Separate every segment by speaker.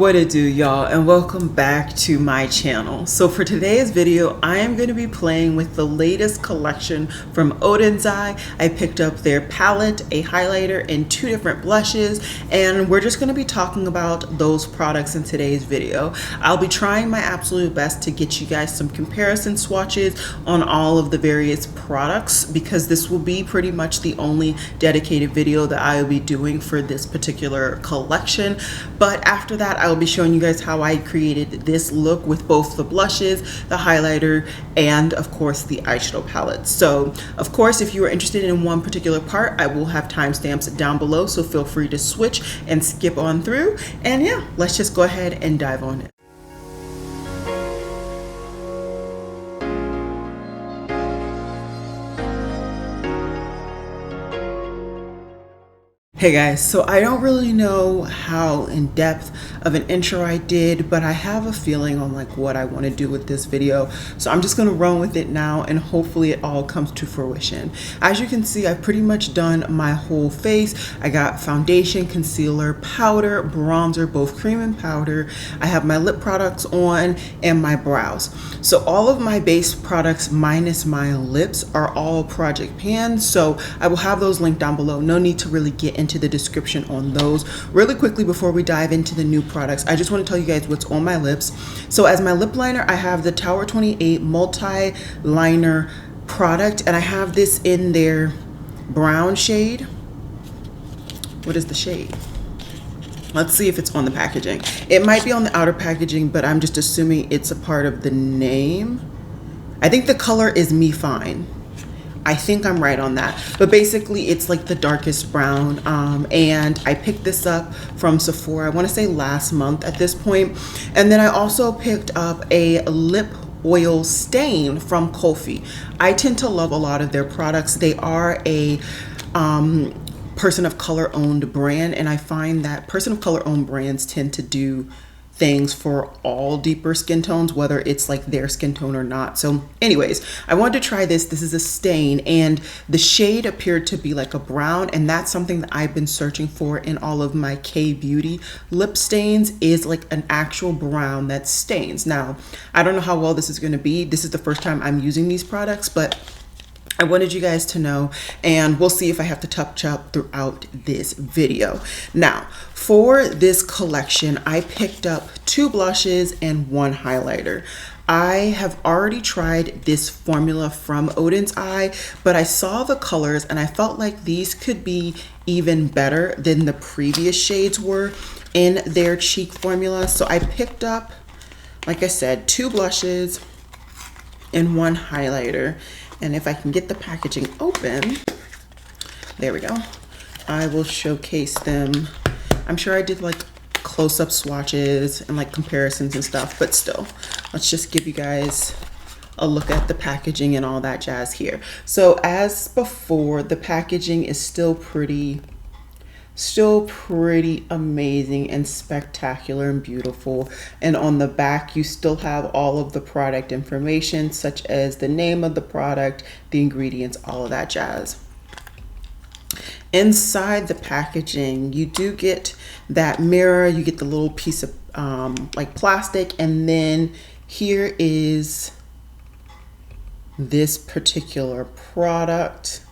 Speaker 1: What it do, y'all, and welcome back to my channel. So for today's video, I am going to be playing with the latest collection from Odens. I picked up their palette, a highlighter, and 2 different blushes, and we're just going to be talking about those products in today's video. I'll be trying my absolute best to get you guys some comparison swatches on all of the various products, because this will be pretty much the only dedicated video that I will be doing for this particular collection. But after that, I'll be showing you guys how I created this look with both the blushes, the highlighter, and of course the eyeshadow palette. So of course, if you are interested in one particular part, I will have timestamps down below, so feel free to switch and skip on through. And yeah, let's just go ahead and dive on it. Hey guys, so I don't really know how in depth of an intro I did, but I have a feeling on like what I want to do with this video. So I'm just going to run with it now and hopefully it all comes to fruition. As you can see, I've pretty much done my whole face. I got foundation, concealer, powder, bronzer, both cream and powder. I have my lip products on and my brows. So all of my base products minus my lips are all Project Pan. So I will have those linked down below. No need to really get into the description on those. Really quickly before we dive into the new products, I just want to tell you guys what's on my lips. So as my lip liner, I have the Tower 28 multi liner product, and I have this in their brown shade. What is the shade? Let's see if it's on the packaging. It might be on the outer packaging, but I'm just assuming it's a part of the name. I think the color is Me Fine. I think I'm right on that, but basically it's like the darkest brown, and I picked this up from Sephora, I want to say last month at this point. And then I also picked up a lip oil stain from Kofi. I tend to love a lot of their products. They are a person of color owned brand, and I find that person of color owned brands tend to do things for all deeper skin tones, whether it's like their skin tone or not. So anyways, I wanted to try this. This is a stain, and the shade appeared to be like a brown, and that's something that I've been searching for in all of my K-beauty lip stains, is like an actual brown that stains. Now, I don't know how well this is going to be. This is the first time I'm using these products, but I wanted you guys to know, and we'll see if I have to touch up throughout this video. Now, for this collection, I picked up 2 blushes and 1 highlighter. I have already tried this formula from Odens Eye, but I saw the colors and I felt like these could be even better than the previous shades were in their cheek formula. So I picked up, like I said, 2 blushes and 1 highlighter. And if I can get the packaging open, there we go, I will showcase them. I'm sure I did like close-up swatches and like comparisons and stuff, but still, let's just give you guys a look at the packaging and all that jazz here. So as before, the packaging is still pretty amazing and spectacular and beautiful. And on the back, you still have all of the product information, such as the name of the product, the ingredients, all of that jazz. Inside the packaging, you do get that mirror, you get the little piece of like plastic, and then here is this particular product.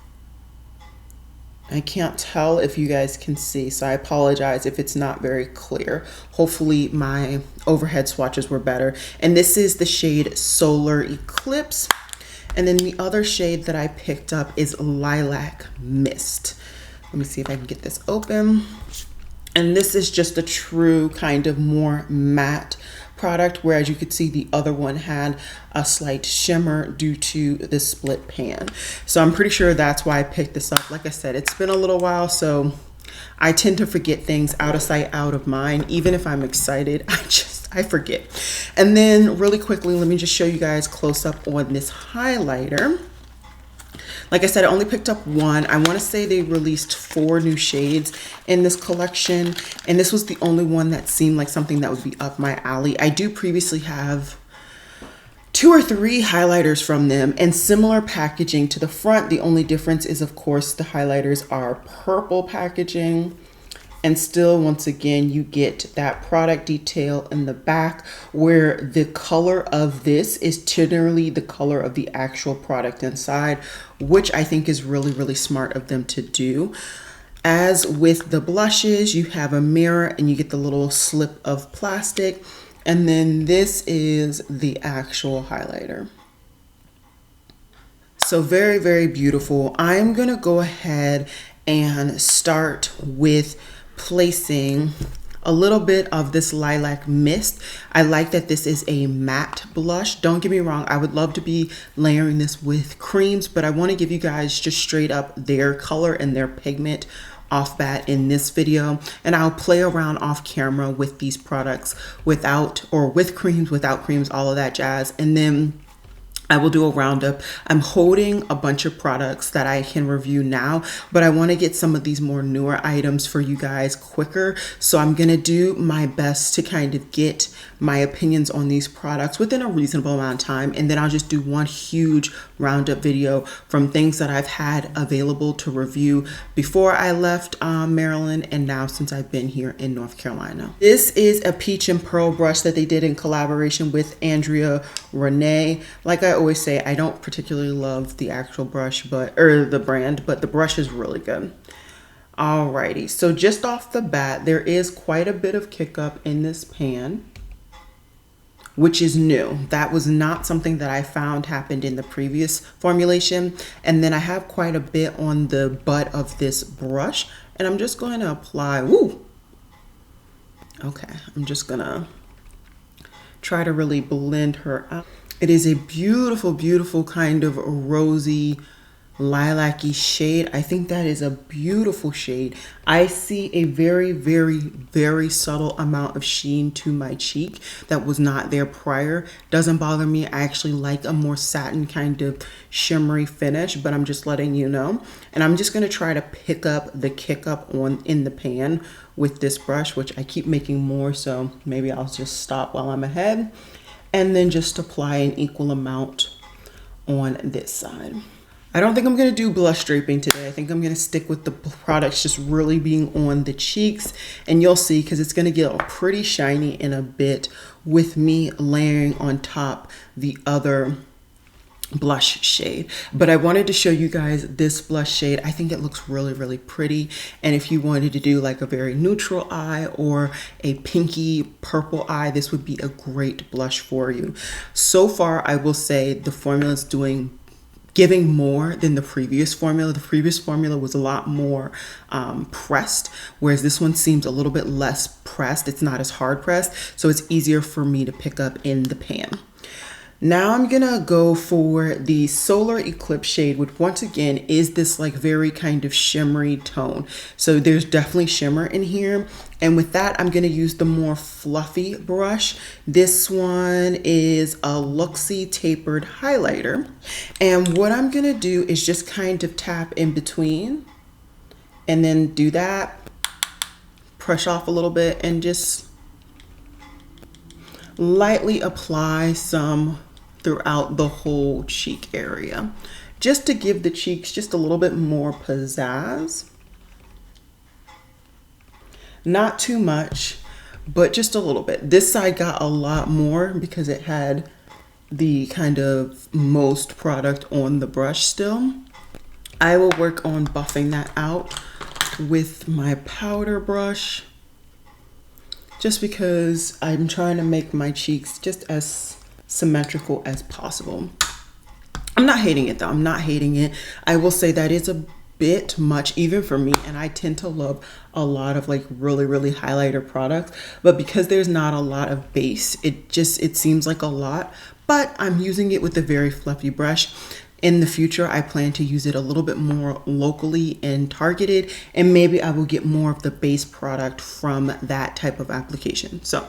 Speaker 1: I can't tell if you guys can see, so I apologize if it's not very clear. Hopefully my overhead swatches were better. And this is the shade Solar Eclipse. And then the other shade that I picked up is Lilac Mist. Let me see if I can get this open. And this is just a true kind of more matte product, whereas you could see the other one had a slight shimmer due to the split pan. So I'm pretty sure that's why I picked this up. Like I said, it's been a little while, so I tend to forget things. Out of sight, out of mind. Even if I'm excited, I forget. And then really quickly, let me just show you guys close up on this highlighter. Like I said, I only picked up 1. I want to say they released 4 new shades in this collection, and this was the only one that seemed like something that would be up my alley. I do previously have 2 or 3 highlighters from them and similar packaging to the front. The only difference is, of course, the highlighters are purple packaging And still, once again, you get that product detail in the back where the color of this is generally the color of the actual product inside, which I think is really, really smart of them to do. As with the blushes, you have a mirror and you get the little slip of plastic. And then this is the actual highlighter. So very, very beautiful. I'm gonna go ahead and start with placing a little bit of this lilac mist. I like that this is a matte blush. Don't get me wrong, I would love to be layering this with creams, but I want to give you guys just straight up their color and their pigment off bat in this video, and I'll play around off camera with these products without, or with creams, without creams, all of that jazz, and then I will do a roundup. I'm holding a bunch of products that I can review now, but I want to get some of these more newer items for you guys quicker. So I'm going to do my best to kind of get my opinions on these products within a reasonable amount of time. And then I'll just do one huge roundup video from things that I've had available to review before I left Maryland and now since I've been here in North Carolina. This is a peach and pearl brush that they did in collaboration with Andrea Renee. Like I always say, I don't particularly love the actual brush, or the brand, but the brush is really good. Alrighty, so just off the bat, there is quite a bit of kick up in this pan, which is new. That was not something that I found happened in the previous formulation. And then I have quite a bit on the butt of this brush, and I'm just going to apply, woo! Okay, I'm just gonna try to really blend her out. It is a beautiful, beautiful kind of rosy, lilac-y shade. I think that is a beautiful shade. I see a very, very, very subtle amount of sheen to my cheek that was not there prior. Doesn't bother me. I actually like a more satin kind of shimmery finish, but I'm just letting you know. And I'm just going to try to pick up the kick up in the pan with this brush, which I keep making more, so maybe I'll just stop while I'm ahead. And then just apply an equal amount on this side. I don't think I'm gonna do blush draping today. I think I'm gonna stick with the products just really being on the cheeks, and you'll see, because it's gonna get pretty shiny in a bit with me layering on top the other blush shade. But I wanted to show you guys this blush shade. I think it looks really, really pretty. And if you wanted to do like a very neutral eye or a pinky purple eye, this would be a great blush for you. So far, I will say the formula is giving more than the previous formula. The previous formula was a lot more pressed, whereas this one seems a little bit less pressed. It's not as hard pressed, so it's easier for me to pick up in the pan. Now I'm gonna go for the Solar Eclipse shade, which once again is this like very kind of shimmery tone. So there's definitely shimmer in here. And with that, I'm gonna use the more fluffy brush. This one is a Luxie tapered highlighter. And what I'm gonna do is just kind of tap in between and then do that, brush off a little bit and just lightly apply some throughout the whole cheek area, just to give the cheeks just a little bit more pizzazz. Not too much, but just a little bit. This side got a lot more because it had the kind of most product on the brush still. I will work on buffing that out with my powder brush, just because I'm trying to make my cheeks just as symmetrical as possible. I'm not hating it though. I'm not hating it. I will say that it's a bit much even for me, and I tend to love a lot of like really, really highlighter products, but because there's not a lot of base, it seems like a lot, but I'm using it with a very fluffy brush. In the future, I plan to use it a little bit more locally and targeted, and maybe I will get more of the base product from that type of application. So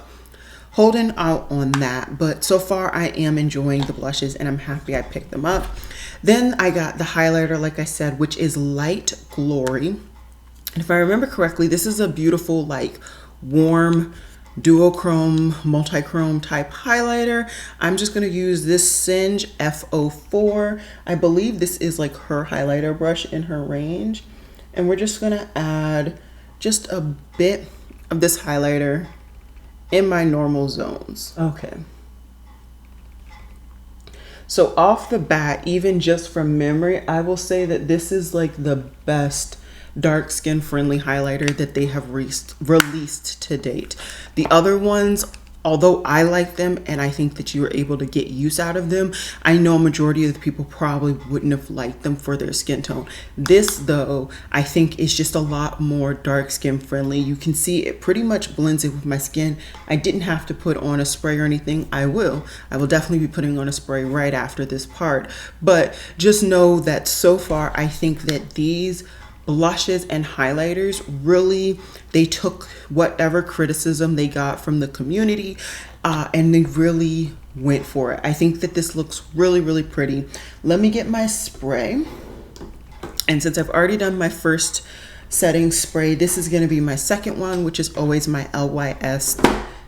Speaker 1: holding out on that, but so far I am enjoying the blushes and I'm happy I picked them up. Then I got the highlighter, like I said, which is Light Glory. And if I remember correctly, this is a beautiful like warm duochrome, multi-chrome type highlighter. I'm just going to use this Singe F04. I believe this is like her highlighter brush in her range. And we're just going to add just a bit of this highlighter in my normal zones. Okay. So off the bat, even just from memory, I will say that this is like the best dark skin friendly highlighter that they have released to date. The other ones, although I like them and I think that you were able to get use out of them, I know a majority of the people probably wouldn't have liked them for their skin tone. This though, I think is just a lot more dark skin friendly. You can see it pretty much blends it with my skin. I didn't have to put on a spray or anything. I will definitely be putting on a spray right after this part. But just know that so far, I think that these blushes and highlighters really, they took whatever criticism they got from the community and they really went for it. I think that this looks really, really pretty. Let me get my spray. And since I've already done my first setting spray, this is going to be my second one, which is always my LYS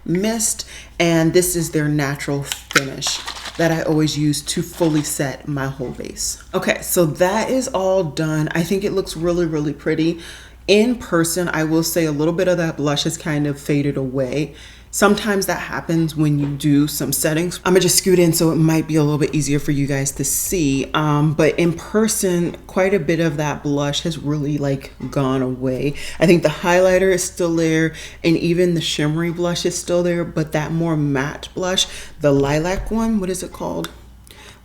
Speaker 1: mist, and this is their natural finish that I always use to fully set my whole base. Okay, so that is all done. I think it looks really, really pretty. In person, I will say a little bit of that blush has kind of faded away. Sometimes that happens when you do some settings. I'm gonna just scoot in so it might be a little bit easier for you guys to see. But in person, quite a bit of that blush has really like gone away. I think the highlighter is still there and even the shimmery blush is still there, but that more matte blush, the lilac one, what is it called?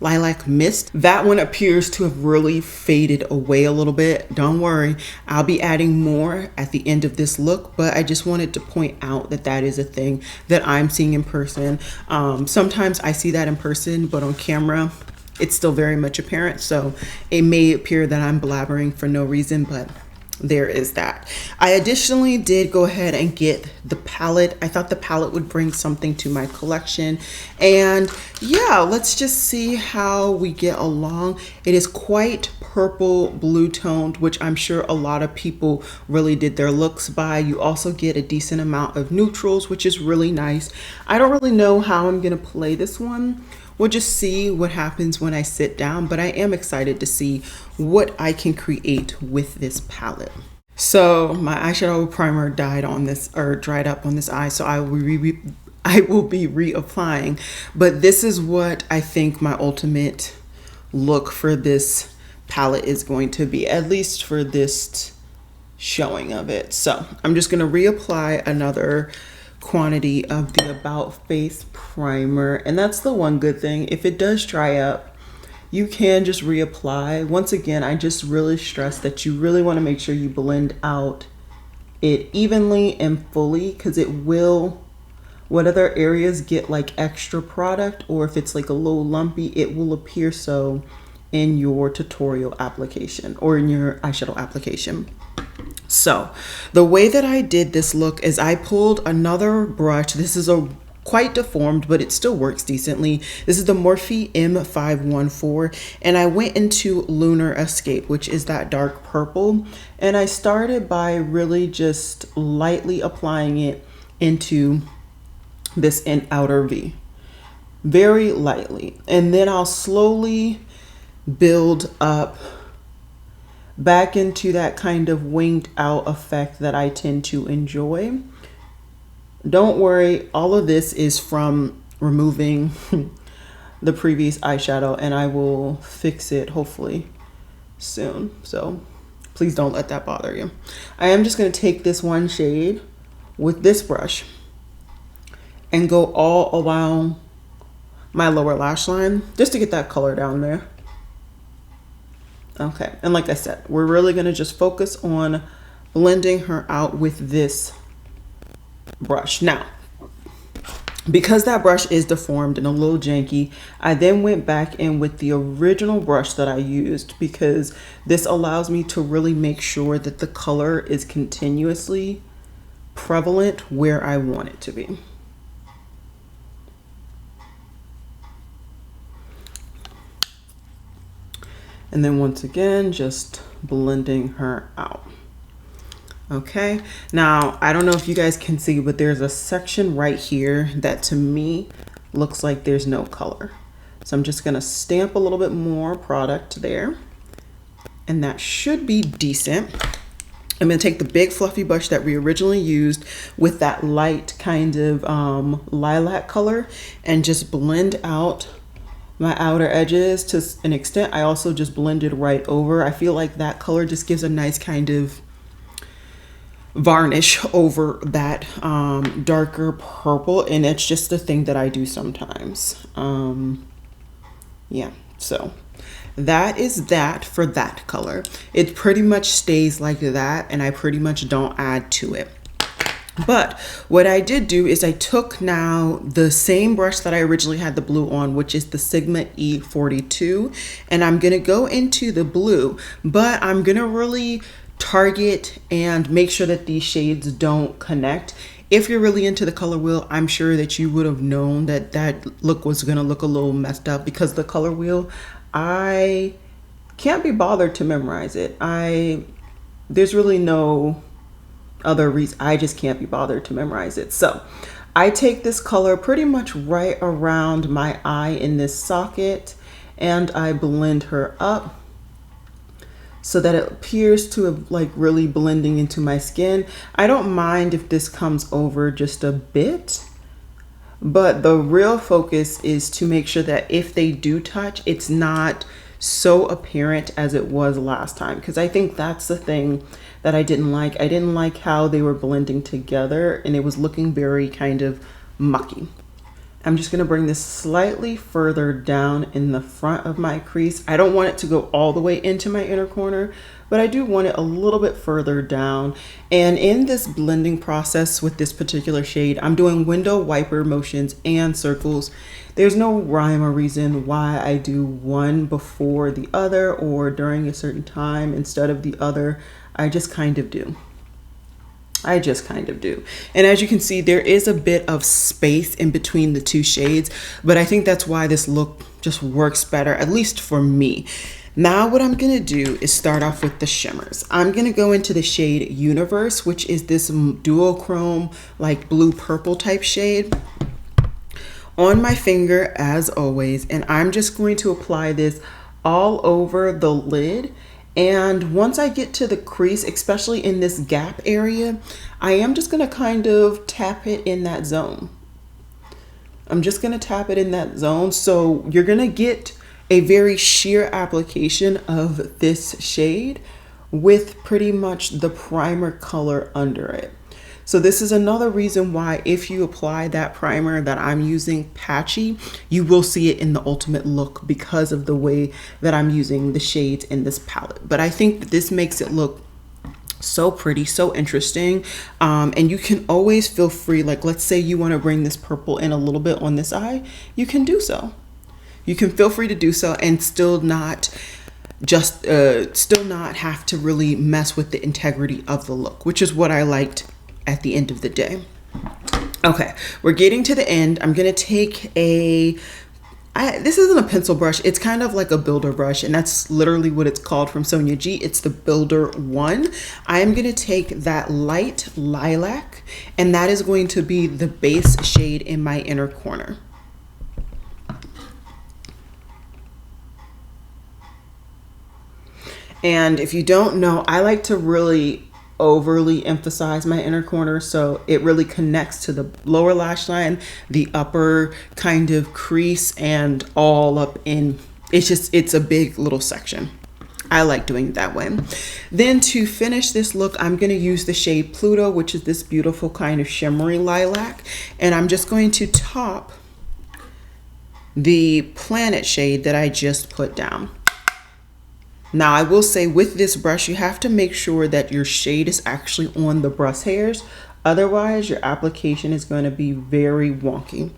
Speaker 1: Lilac Mist, that one appears to have really faded away a little bit. Don't worry, I'll be adding more at the end of this look, but I just wanted to point out that that is a thing that I'm seeing in person. Sometimes I see that in person, but on camera it's still very much apparent, so it may appear that I'm blabbering for no reason, but there is that. I additionally did go ahead and get the palette. I thought the palette would bring something to my collection, and yeah, let's just see how we get along. It is quite purple blue toned, which I'm sure a lot of people really did their looks by. You also get a decent amount of neutrals, which is really nice. I don't really know how I'm gonna play this one. We'll just see what happens when I sit down, but I am excited to see what I can create with this palette. So my eyeshadow primer dried up on this eye, so I will be reapplying. But this is what I think my ultimate look for this palette is going to be, at least for this showing of it. So I'm just gonna reapply another quantity of the About Face primer, and that's the one good thing. If it does dry up, you can just reapply. Once again, I just really stress that you really want to make sure you blend out it evenly and fully, because it will, what other areas get like extra product, or if it's like a little lumpy, it will appear so in your tutorial application or in your eyeshadow application. So the way that I did this look is I pulled another brush. This is quite deformed, but it still works decently. This is the Morphe M514, and I went into Lunar Escape, which is that dark purple. And I started by really just lightly applying it into this outer V, very lightly. And then I'll slowly build up back into that kind of winged out effect that I tend to enjoy. Don't worry, all of this is from removing the previous eyeshadow, and I will fix it hopefully soon. So please don't let that bother you. I am just going to take this one shade with this brush and go all around my lower lash line just to get that color down there. Okay, and like I said, we're really gonna just focus on blending her out with this brush. Now, because that brush is deformed and a little janky, I then went back in with the original brush that I used, because this allows me to really make sure that the color is continuously prevalent where I want it to be. And then once again, just blending her out. Okay, now I don't know if you guys can see, but there's a section right here that to me looks like there's no color. So I'm just gonna stamp a little bit more product there, and that should be decent. I'm going to take the big fluffy brush that we originally used with that light kind of lilac color and just blend out my outer edges to an extent. I also just blended right over. I feel like that color just gives a nice kind of varnish over that darker purple, and it's just a thing that I do sometimes. Yeah, so that is that for that color. It pretty much stays like that, and I pretty much don't add to it. But what I did do is I took now the same brush that I originally had the blue on, which is the Sigma E42, and I'm gonna go into the blue, but I'm gonna really target and make sure that these shades don't connect. If you're really into the color wheel, I'm sure that you would have known that that look was gonna look a little messed up, because the color wheel, I can't be bothered to memorize it. There's really no other reason. I just can't be bothered to memorize it. So I take this color pretty much right around my eye in this socket, and I blend her up so that it appears to have like really blending into my skin. I don't mind if this comes over just a bit, but the real focus is to make sure that if they do touch, it's not so apparent as it was last time, because I think that's the thing that I didn't like. I didn't like how they were blending together, and it was looking very kind of mucky. I'm just going to bring this slightly further down in the front of my crease. I don't want it to go all the way into my inner corner, but I do want it a little bit further down. And in this blending process with this particular shade, I'm doing window wiper motions and circles. There's no rhyme or reason why I do one before the other or during a certain time instead of the other. I just kind of do. I just kind of do. And as you can see, there is a bit of space in between the two shades, but I think that's why this look just works better, at least for me. Now what I'm gonna do is start off with the shimmers. I'm gonna go into the shade Universe, which is this duochrome, like blue purple type shade, on my finger as always. And I'm just going to apply this all over the lid. And once I get to the crease, especially in this gap area, I am just gonna kind of tap it in that zone. I'm just gonna tap it in that zone. So you're gonna get a very sheer application of this shade with pretty much the primer color under it. So this is another reason why if you apply that primer that I'm using patchy, you will see it in the ultimate look because of the way that I'm using the shades in this palette. But I think that this makes it look so pretty, so interesting. And you can always feel free, like let's say you want to bring this purple in a little bit on this eye, you can do so. You can feel free to do so and still not have to really mess with the integrity of the look, which is what I liked at the end of the day. Okay, we're getting to the end. I'm gonna take this isn't a pencil brush, it's kind of like a builder brush, and that's literally what it's called from Sonia G. It's the Builder 1. I am gonna take that light lilac, and that is going to be the base shade in my inner corner. And if you don't know, I like to really overly emphasize my inner corner, so it really connects to the lower lash line, the upper kind of crease, and all up in, it's a big little section. I like doing it that way. Then to finish this look, I'm going to use the shade Pluto, which is this beautiful kind of shimmery lilac, and I'm just going to top the Planet shade that I just put down. Now I will say with this brush, you have to make sure that your shade is actually on the brush hairs. Otherwise, your application is going to be very wonky.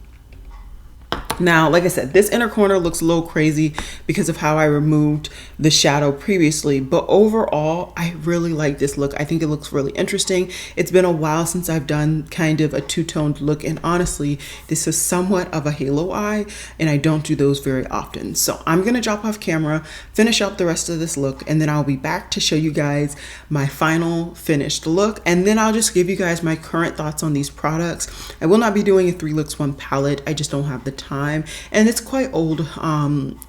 Speaker 1: Now, like I said, this inner corner looks a little crazy because of how I removed the shadow previously, but overall, I really like this look. I think it looks really interesting. It's been a while since I've done kind of a two-toned look, and honestly, this is somewhat of a halo eye, and I don't do those very often. So I'm gonna drop off camera, finish up the rest of this look, and then I'll be back to show you guys my final finished look, and then I'll just give you guys my current thoughts on these products. I will not be doing a 3 looks 1 palette. I just don't have the time. time, and it's quite old,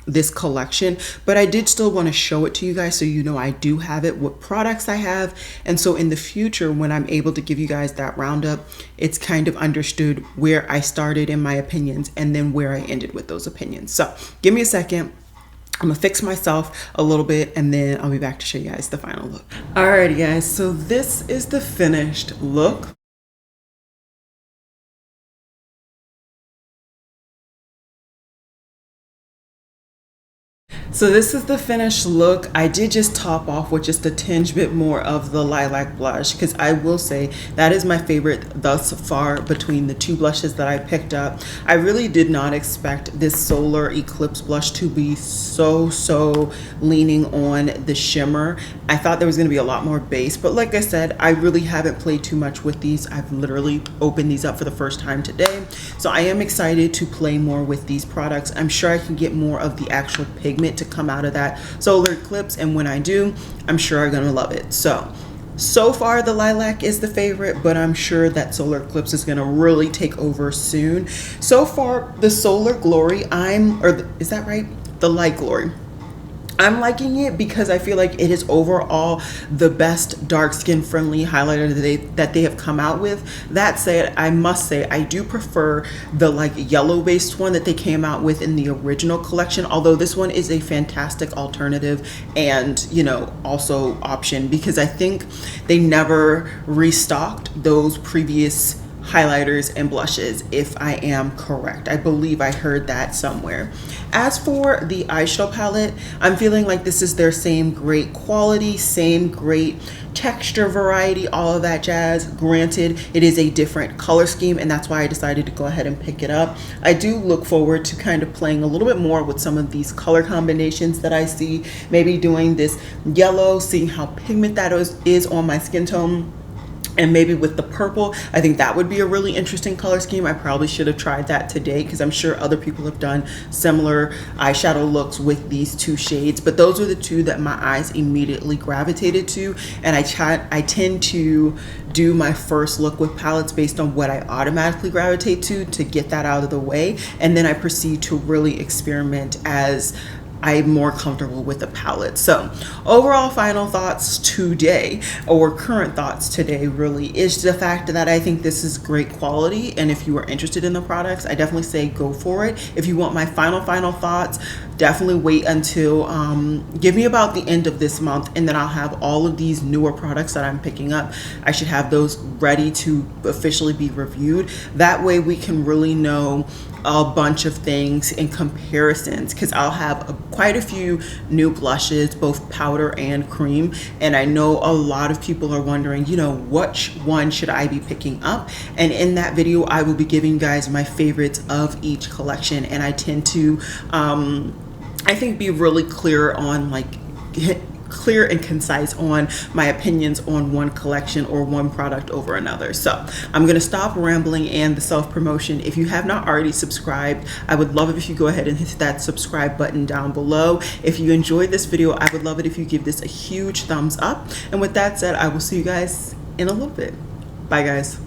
Speaker 1: this collection, but I did still want to show it to you guys so you know I do have it, what products I have, and so in the future when I'm able to give you guys that roundup, it's kind of understood where I started in my opinions and then where I ended with those opinions. So give me a second. I'm gonna fix myself a little bit and then I'll be back to show you guys the final look. Alrighty guys, so this is the finished look. So this is the finished look. I did just top off with just a tinge bit more of the lilac blush because I will say that is my favorite thus far between the two blushes that I picked up. I really did not expect this Solar Eclipse blush to be so leaning on the shimmer. I thought there was going to be a lot more base, but like I said, I really haven't played too much with these. I've literally opened these up for the first time today, so I am excited to play more with these products. I'm sure I can get more of the actual pigment to come out of that Solar Eclipse, and when I do, I'm sure I'm gonna love it. So far the lilac is the favorite, but I'm sure that Solar Eclipse is gonna really take over soon. So far the Solar Glory, is that right? The Light Glory, I'm liking it because I feel like it is overall the best dark skin friendly highlighter that they have come out with. That said, I must say I do prefer the like yellow based one that they came out with in the original collection, although this one is a fantastic alternative and, you know, also option because I think they never restocked those previous highlighters and blushes, if I am correct. I believe I heard that somewhere. As for the eyeshadow palette, I'm feeling like this is their same great quality, same great texture variety, all of that jazz. Granted, it is a different color scheme, and that's why I decided to go ahead and pick it up. I do look forward to kind of playing a little bit more with some of these color combinations that I see, maybe doing this yellow, seeing how pigment that is on my skin tone. And maybe with the purple, I think that would be a really interesting color scheme. I probably should have tried that today because I'm sure other people have done similar eyeshadow looks with these two shades. But those are the two that my eyes immediately gravitated to. And I tend to do my first look with palettes based on what I automatically gravitate to get that out of the way. And then I proceed to really experiment as I'm more comfortable with the palette. So overall final thoughts today, or current thoughts today, really is the fact that I think this is great quality, and if you are interested in the products, I definitely say go for it. If you want my final thoughts, definitely wait until give me about the end of this month, and then I'll have all of these newer products that I'm picking up. I should have those ready to officially be reviewed. That way we can really know a bunch of things in comparisons, because I'll have quite a few new blushes, both powder and cream, and I know a lot of people are wondering, you know, which one should I be picking up? And in that video I will be giving you guys my favorites of each collection, and I tend to I think be really clear on clear and concise on my opinions on one collection or one product over another. So I'm gonna stop rambling and the self-promotion. If you have not already subscribed, I would love it if you go ahead and hit that subscribe button down below. If you enjoyed this video, I would love it if you give this a huge thumbs up. And with that said, I will see you guys in a little bit. Bye guys.